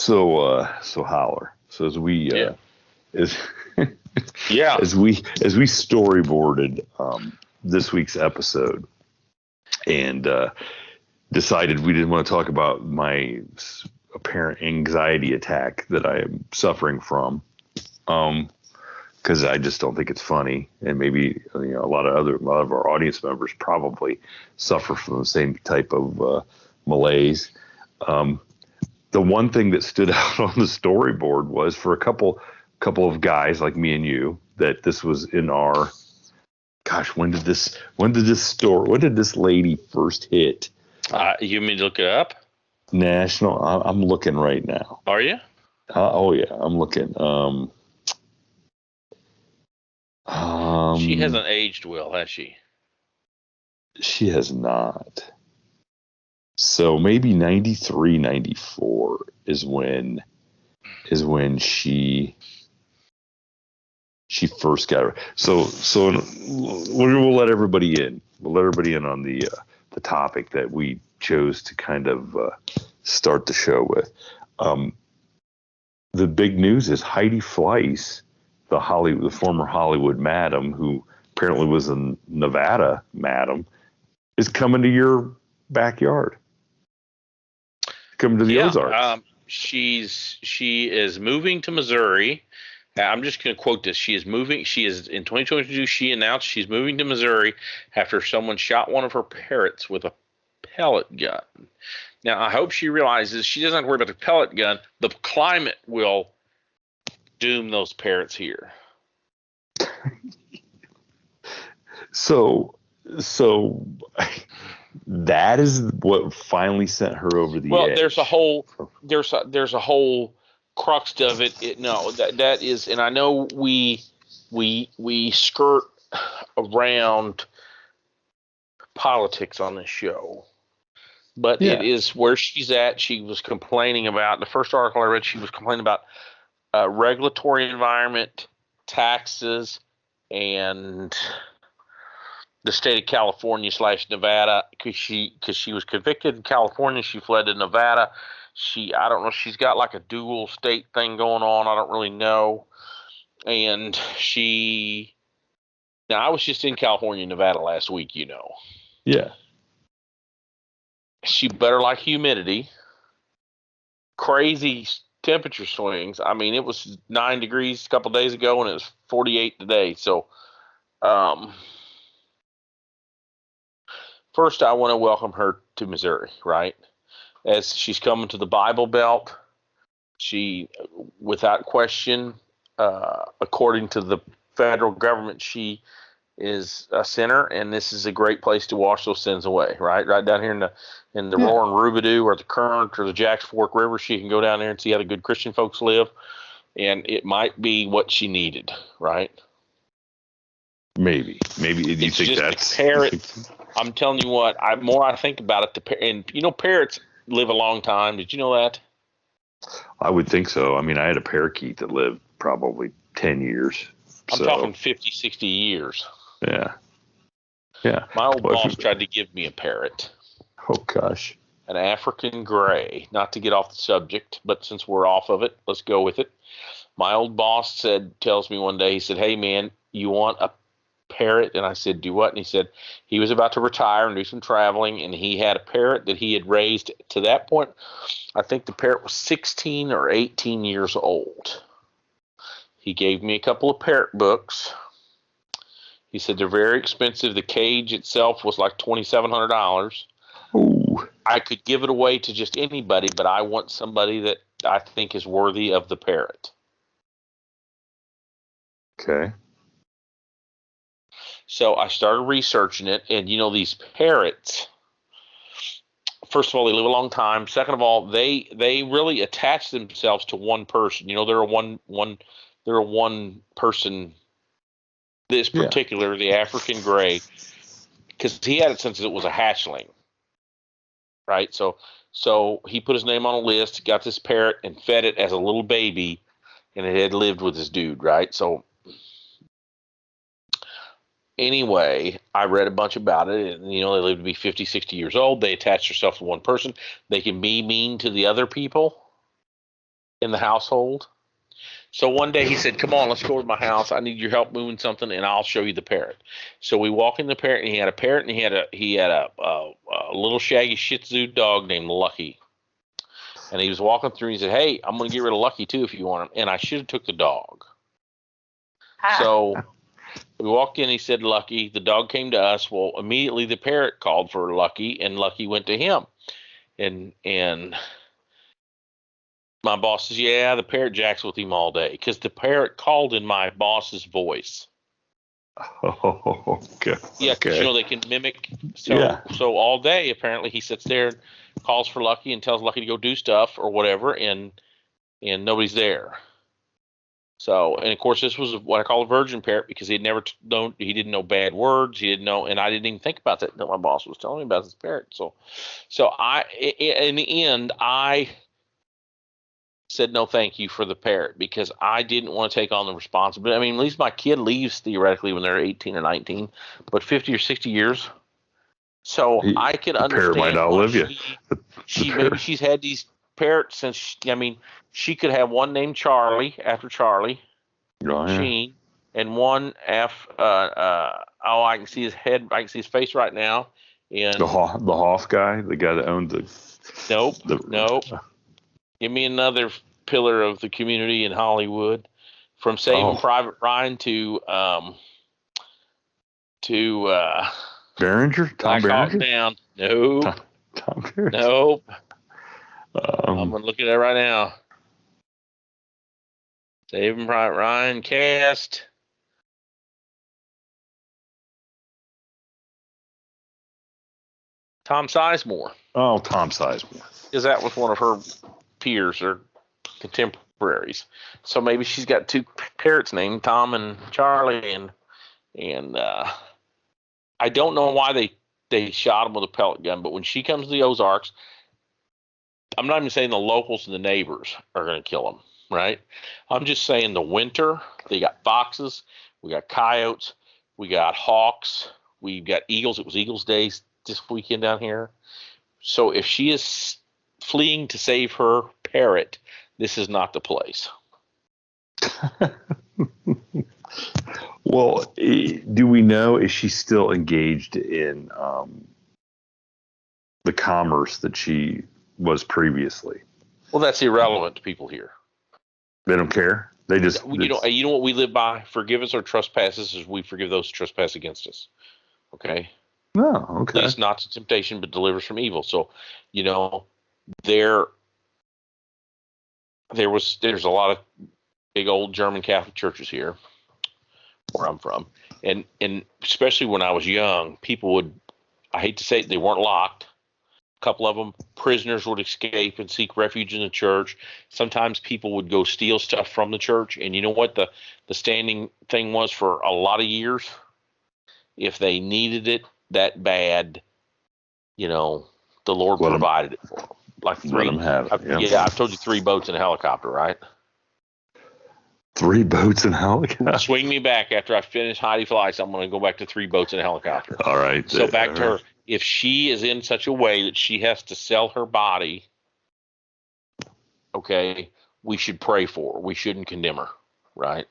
So Howler. So as we as Yeah. as we storyboarded this week's episode and decided we didn't want to talk about my apparent anxiety attack that I am suffering from, because I just don't think it's funny, and maybe a lot of our audience members probably suffer from the same type of malaise. The one thing that stood out on the storyboard was for a couple of guys like me and you that this was in our, gosh, when did this lady first hit? You mean to look it up? National. I'm looking right now. Are you? Oh yeah, I'm looking. She hasn't aged well, has she? She has not. So maybe 93, 94 is when she first got her. So we'll let everybody in. We'll let everybody in on the topic that we chose to kind of start the show with. The big news is Heidi Fleiss, the former Hollywood madam, who apparently was a Nevada madam, is coming to your backyard. Coming to the Ozarks. She is moving to Missouri. I'm just going to quote this. She is in 2022. She announced she's moving to Missouri after someone shot one of her parrots with a pellet gun. Now, I hope she realizes she doesn't have to worry about the pellet gun. The climate will doom those parrots here. So that is what finally sent her over the edge. Well, there's a whole crux of it. That is, and I know we skirt around politics on this show, but it is where she's at. She was complaining about, the first article I read, she was complaining about regulatory environment, taxes, and the state of California / Nevada, because she was convicted in California. She fled to Nevada. I don't know, she's got like a dual state thing going on. I don't really know. And now I was just in California and Nevada last week, Yeah. She better like humidity. Crazy temperature swings. I mean, it was 9 degrees a couple days ago and it was 48 today. So, first, I want to welcome her to Missouri, right? As she's coming to the Bible Belt, she, without question, according to the federal government, she is a sinner, and this is a great place to wash those sins away, right? Right down here in the roaring Rubidoux or the Current or the Jacks Fork River, she can go down there and see how the good Christian folks live, and it might be what she needed, right? Maybe. Do you think that's parrot? I'm telling you what. More I think about it, and parrots live a long time. Did you know that? I would think so. I mean, I had a parakeet that lived probably 10 years. I'm talking 50, 60 years. Yeah. My old boss tried to give me a parrot. Oh gosh. An African gray. Not to get off the subject, but since we're off of it, let's go with it. My old boss tells me one day, he said, "Hey man, you want a parrot?" And I said, "Do what?" And he said he was about to retire and do some traveling, and he had a parrot that he had raised to that point. I think the parrot was 16 or 18 years old. He gave me a couple of parrot books. He said they're very expensive. The cage itself was like $2,700. Ooh. I could give it away to just anybody, but I want somebody that I think is worthy of the parrot. Okay. So I started researching it, and these parrots, first of all, they live a long time. Second of all, they really attach themselves to one person. They're a one person. This particular, the African gray, because he had it since it was a hatchling, right? So he put his name on a list, got this parrot, and fed it as a little baby, and it had lived with this dude, right? So anyway, I read a bunch about it, and they live to be 50, 60 years old. They attach themselves to one person. They can be mean to the other people. in the household. So one day he said, "Come on, let's go over to my house. I need your help moving something, and I'll show you the parrot." So we walk in the parrot, and he had a parrot, and he had a little shaggy Shih Tzu dog named Lucky. And he was walking through, and he said, "Hey, I'm going to get rid of Lucky too if you want him." And I should have took the dog. So we walked in. He said, "Lucky." The dog came to us. Well, immediately the parrot called for Lucky, and Lucky went to him. And my boss says, "Yeah, the parrot jacks with him all day," because the parrot called in my boss's voice. Oh, okay. Yeah, because they can mimic. So all day, apparently, he sits there, and calls for Lucky, and tells Lucky to go do stuff or whatever, and nobody's there. So, and of course, this was what I call a virgin parrot because he had never known. He didn't know bad words. He didn't know, and I didn't even think about that until my boss was telling me about this parrot. So in the end, I said no thank you for the parrot because I didn't want to take on the responsibility. I mean, at least my kid leaves theoretically when they're 18 or 19, but 50 or 60 years. So I could understand. Parrot might outlive you. Maybe she's had these parrots since, she could have one named Charlie after Charlie, Sheen, and one I can see his head, I can see his face right now. And the Hoff guy, the guy that owned the. Nope. Give me another pillar of the community in Hollywood, from Saving Private Ryan to Behringer? Tom Behringer? Down. Nope. Tom Behringer? Nope. I'm going to look at it right now. Saving Private Ryan cast. Tom Sizemore. Oh, Tom Sizemore. Because that was one of her peers or contemporaries. So maybe she's got two parrots named Tom and Charlie, and I don't know why they shot him with a pellet gun, but when she comes to the Ozarks, I'm not even saying the locals and the neighbors are going to kill him, right? I'm just saying the winter, they got foxes, we got coyotes, we got hawks, we got eagles. It was Eagles Day this weekend down here. So if she is fleeing to save her parrot, this is not the place. Well, do we know, is she still engaged in the commerce that she was previously? Well, that's irrelevant to people here. They don't care. They just you know what we live by? Forgive us our trespasses as we forgive those who trespass against us. Okay. No, okay. Lead us not to temptation, but deliver us from evil. So, there's a lot of big old German Catholic churches here where I'm from. And especially when I was young, people would, I hate to say it, they weren't locked. A couple of them, prisoners would escape and seek refuge in the church. Sometimes people would go steal stuff from the church. And you know what the standing thing was for a lot of years? If they needed it that bad, the Lord provided it for them. Like let them have it. I've told you 3 boats and a helicopter, right? 3 boats and a helicopter. Swing me back after I finish Heidi Fleiss. I'm going to go back to 3 boats and a helicopter. All right. So back to her. If she is in such a way that she has to sell her body, okay, we should pray for her. We shouldn't condemn her, right?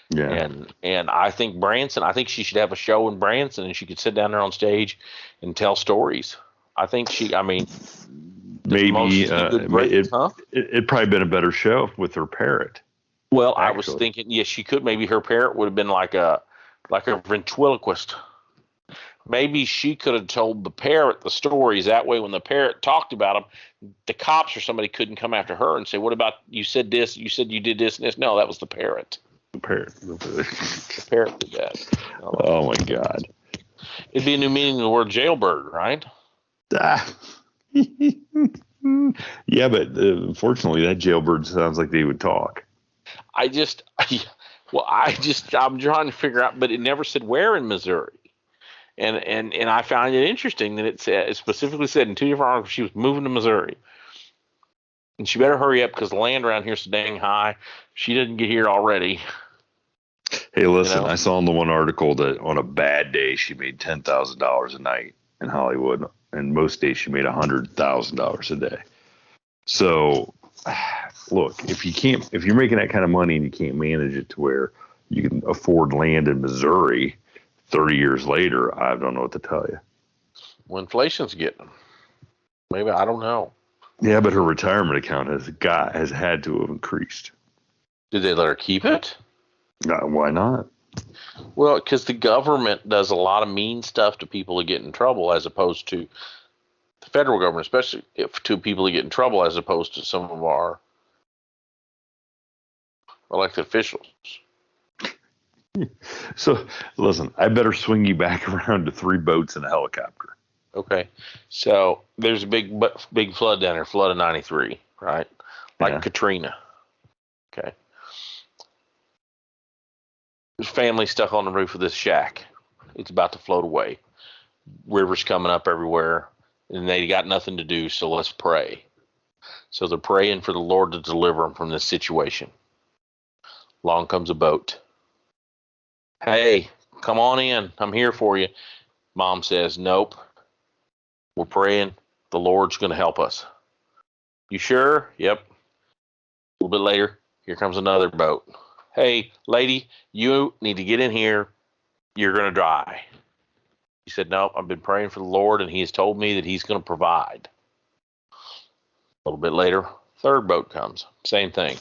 Yeah. And I think Branson, I think she should have a show in Branson, and she could sit down there on stage and tell stories. I think maybe it'd probably been a better show with her parrot. Well, actually. I was thinking, yes, she could. Maybe her parrot would have been like a ventriloquist. Maybe she could have told the parrot the stories. That way, when the parrot talked about them, the cops or somebody couldn't come after her and say, "What about you said this? You said you did this and this." No, that was the parrot. The parrot. The parrot did that. Oh my God! It'd be a new meaning of the word jailbird, right? Yeah, but unfortunately, that jailbird sounds like they would talk. I'm trying to figure out, but it never said where in Missouri. And I found it interesting that it specifically said in 2 different articles she was moving to Missouri. And she better hurry up because the land around here is so dang high. She didn't get here already. Hey, listen, I saw in the one article that on a bad day she made $10,000 a night in Hollywood, and most days she made $100,000 a day. So look, if you're making that kind of money and you can't manage it to where you can afford land in Missouri 30 years later, I don't know what to tell you. Well, inflation's getting them. Maybe, I don't know. Yeah, but her retirement account has had to have increased. Did they let her keep it? Why not? Well, because the government does a lot of mean stuff to people who get in trouble, as opposed to the federal government, especially to people who get in trouble, as opposed to some of our elected officials. So, listen, I better swing you back around to 3 boats and a helicopter. Okay, so there's a big flood down there, flood of '93, right? Like Katrina. Okay. There's family stuck on the roof of this shack. It's about to float away. Rivers coming up everywhere, and they got nothing to do, so let's pray. So they're praying for the Lord to deliver them from this situation. Along comes a boat. Hey, come on in. I'm here for you. Mom says, nope. We're praying. The Lord's going to help us. You sure? Yep. A little bit later, here comes another boat. Hey, lady, you need to get in here. You're going to die. She said, no, I've been praying for the Lord, and he has told me that he's going to provide. A little bit later, third boat comes. Same thing.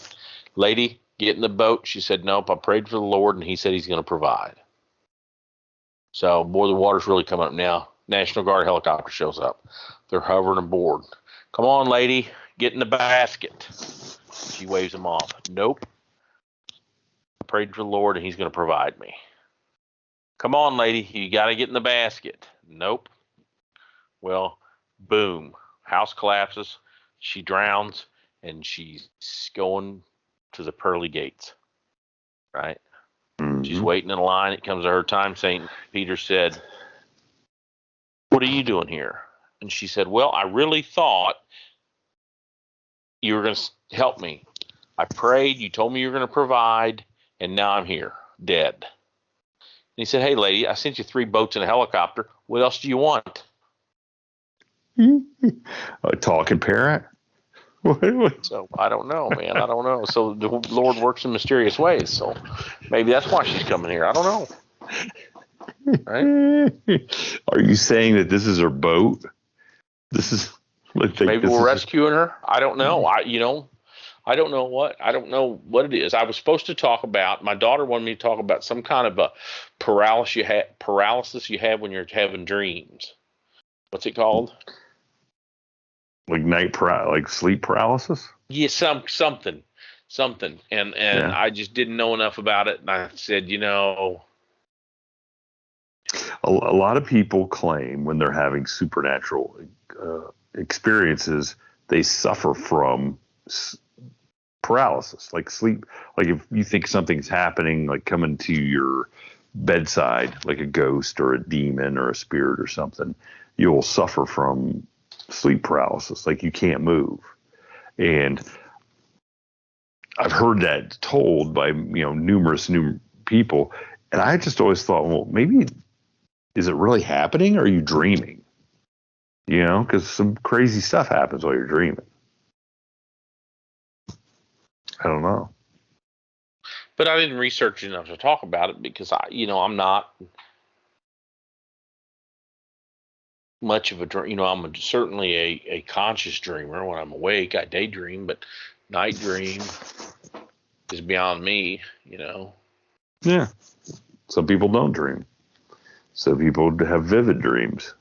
Lady, get in the boat. She said, nope, I prayed for the Lord, and he said he's going to provide. So, boy, the water's really coming up now. National Guard helicopter shows up. They're hovering aboard. Come on, lady, get in the basket. She waves them off. Nope. I prayed for the Lord, and he's going to provide me. Come on, lady, you got to get in the basket. Nope. Well, boom. House collapses. She drowns, and she's going to the pearly gates. Right? Mm-hmm. She's waiting in line. It comes to her time. St. Peter said, what are you doing here? And she said, well, I really thought you were going to help me. I prayed. You told me you were going to provide, and now I'm here, dead. And he said, hey, lady, I sent you 3 boats and a helicopter. What else do you want? A talking parrot? So I don't know, man. I don't know. So the Lord works in mysterious ways. So maybe that's why she's coming here. I don't know. Right? Are you saying that this is her boat? This is maybe we're rescuing her. I don't know. I don't know what it is. I was supposed to talk about. My daughter wanted me to talk about some kind of a paralysis you have when you're having dreams. What's it called? Like sleep paralysis? Yeah, something. And yeah. I just didn't know enough about it, and I said, A lot of people claim when they're having supernatural experiences, they suffer from paralysis, like sleep. Like if you think something's happening, like coming to your bedside, like a ghost or a demon or a spirit or something, you'll suffer from sleep paralysis, like you can't move. And I've heard that told by numerous new people, and I just always thought, well, maybe is it really happening, or are you dreaming? Because some crazy stuff happens while you're dreaming. I don't know. But I didn't research enough to talk about it because I'm not much of a dream. I'm certainly a conscious dreamer. When I'm awake, I daydream, but night dream is beyond me. Yeah. Some people don't dream. Some people have vivid dreams.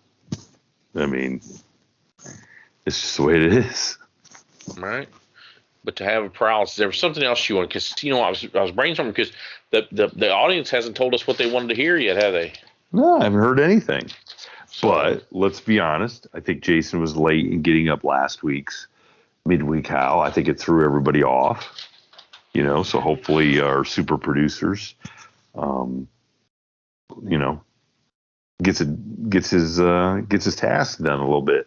I mean, it's just the way it is. Right. But to have a paralysis, there was something else you wanted, because I was brainstorming because the audience hasn't told us what they wanted to hear yet, have they? No, I haven't heard anything. But let's be honest. I think Jason was late in getting up last week's Midweek Howl. I think it threw everybody off. So hopefully our super producers, gets his task done a little bit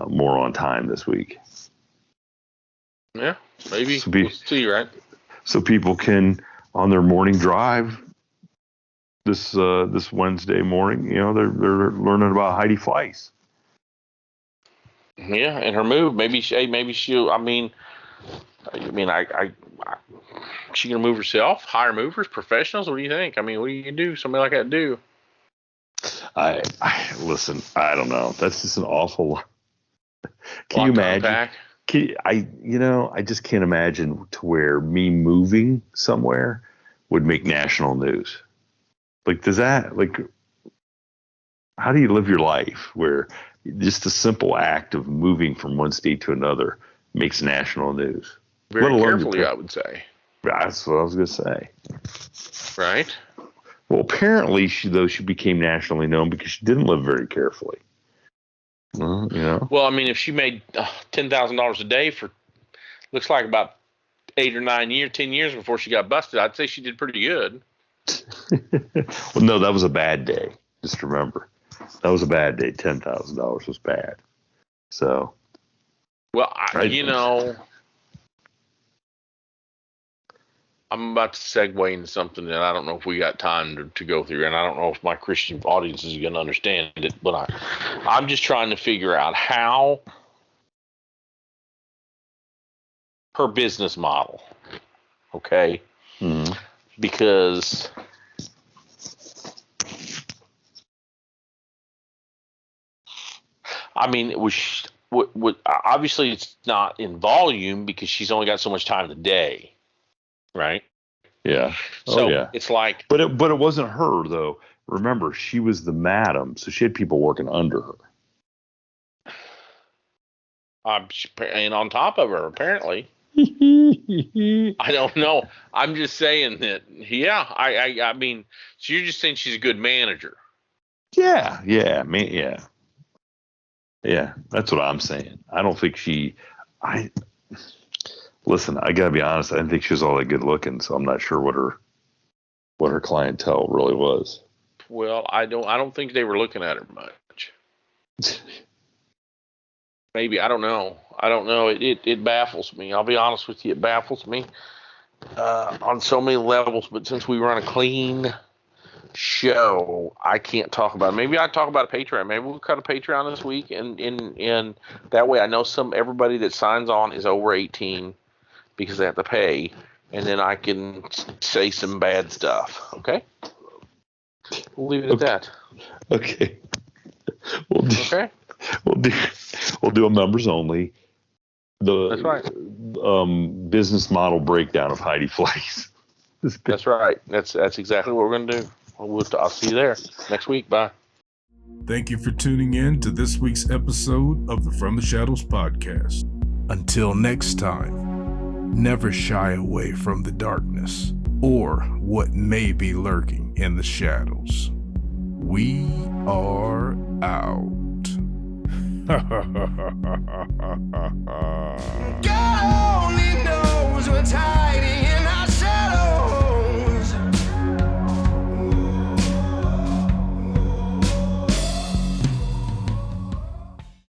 more on time this week. Yeah, maybe. We'll see, right? So people can, on their morning drive this Wednesday morning, they're learning about Heidi Fleiss. Yeah, and her move. Maybe she'll. I mean, I mean, she gonna move herself? Hire movers, professionals? What do you think? I mean, what do you do? Somebody like that do? I listen. I don't know. That's just an awful lot. Can Lot you to imagine? unpack. I just can't imagine to where me moving somewhere would make national news. Like, how do you live your life where just the simple act of moving from one state to another makes national news? Very carefully, I would say. That's what I was going to say. Right? Well, apparently, she became nationally known because she didn't live very carefully. Well, I mean, if she made $10,000 a day for, looks like about 10 years before she got busted, I'd say she did pretty good. Well, no, that was a bad day. Just remember, that was a bad day. $10,000 was bad. So, well, I'm about to segue into something that I don't know if we got time to go through, and I don't know if my Christian audience is going to understand it, but I'm just trying to figure out how her business model, okay? Mm-hmm. Because I mean, it was obviously it's not in volume because she's only got so much time in the day. Right. Yeah. So it's like, but it wasn't her though. Remember, she was the madam, so she had people working under her. And on top of her, apparently. I don't know. I'm just saying that. Yeah. I mean, so you're just saying she's a good manager. Yeah. Yeah. Yeah. That's what I'm saying. I don't think listen, I gotta be honest. I didn't think she was all that good looking, so I'm not sure what her clientele really was. Well, I don't think they were looking at her much. Maybe, I don't know. It baffles me. I'll be honest with you, it baffles me on so many levels. But since we run a clean show, I can't talk about it. Maybe I talk about a Patreon. Maybe we'll cut a Patreon this week, and that way I know everybody that signs on is over 18. Because they have to pay, and then I can say some bad stuff. Okay, we'll leave it at that. Okay, we'll do a members only. That's right. Business model breakdown of Heidi Fleiss. That's right. That's exactly what we're going to do. I'll see you there next week. Bye. Thank you for tuning in to this week's episode of the From the Shadows podcast. Until next time. Never shy away from the darkness or what may be lurking in the shadows. We are out. God only knows what's hiding